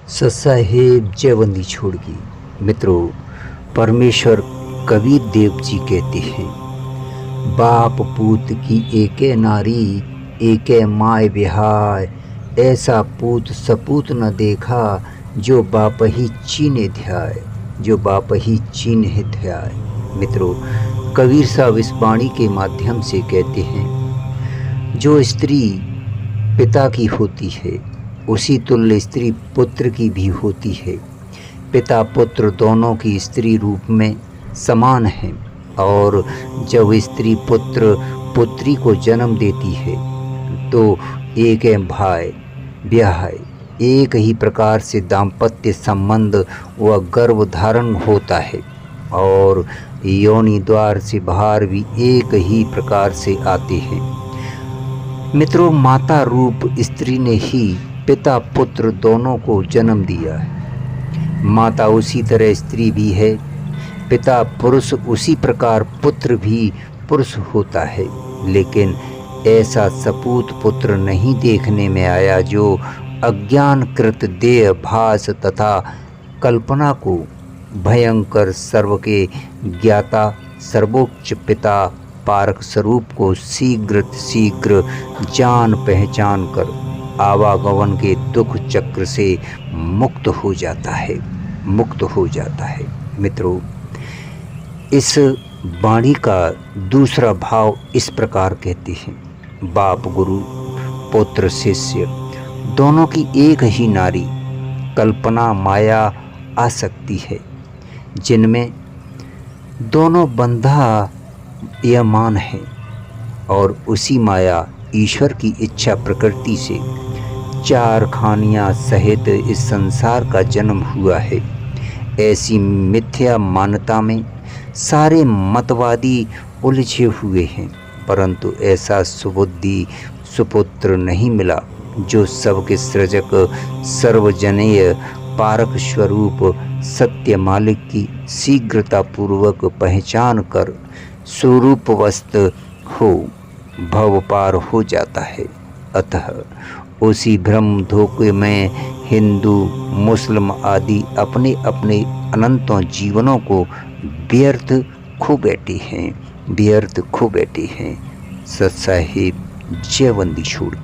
ससाहेब जयवंदी छोड़गी। मित्रों, परमेश्वर कबीर देव जी कहते हैं, बाप पूत की एके नारी, एके माय बिहाय, ऐसा पूत सपूत न देखा, जो बाप ही चीने ध्याय, जो बाप ही चीने ध्याय। मित्रों, कबीर साहब इस वाणी के माध्यम से कहते हैं, जो स्त्री पिता की होती है उसी तुल्य स्त्री पुत्र की भी होती है। पिता पुत्र दोनों की स्त्री रूप में समान हैं, और जब स्त्री पुत्र पुत्री को जन्म देती है तो एक भाई ब्याह, एक ही प्रकार से दाम्पत्य संबंध व गर्भ धारण होता है, और योनि द्वार से बाहर भी एक ही प्रकार से आते हैं। मित्रों, माता रूप स्त्री ने ही पिता पुत्र दोनों को जन्म दिया है। माता उसी तरह स्त्री भी है, पिता पुरुष उसी प्रकार पुत्र भी पुरुष होता है। लेकिन ऐसा सपूत पुत्र नहीं देखने में आया जो अज्ञानकृत देह भास तथा कल्पना को भयंकर सर्व के ज्ञाता सर्वोच्च पिता पारक स्वरूप को शीघ्र जान पहचान कर आवागमन के दुख चक्र से मुक्त हो जाता है। मित्रों, इस वाणी का दूसरा भाव इस प्रकार कहते हैं, बाप गुरु पुत्र शिष्य दोनों की एक ही नारी, कल्पना माया आसक्ति है, जिनमें दोनों बंधा यमान है, और उसी माया ईश्वर की इच्छा प्रकृति से चार खानियां सहित इस संसार का जन्म हुआ है। ऐसी मिथ्या मान्यता में सारे मतवादी उलझे हुए हैं, परंतु ऐसा सुबुद्धि सुपुत्र नहीं मिला जो सबके सृजक सर्वजनीय पारक स्वरूप सत्य मालिक की शीघ्रतापूर्वक पहचान कर स्वरूपवस्थ हो भव पार हो जाता है। अतः उसी भ्रम धोखे में हिंदू मुस्लिम आदि अपने अपने अनंतों जीवनों को व्यर्थ खो बैठे हैं। ससाहेब जयवंदी छोड़गी।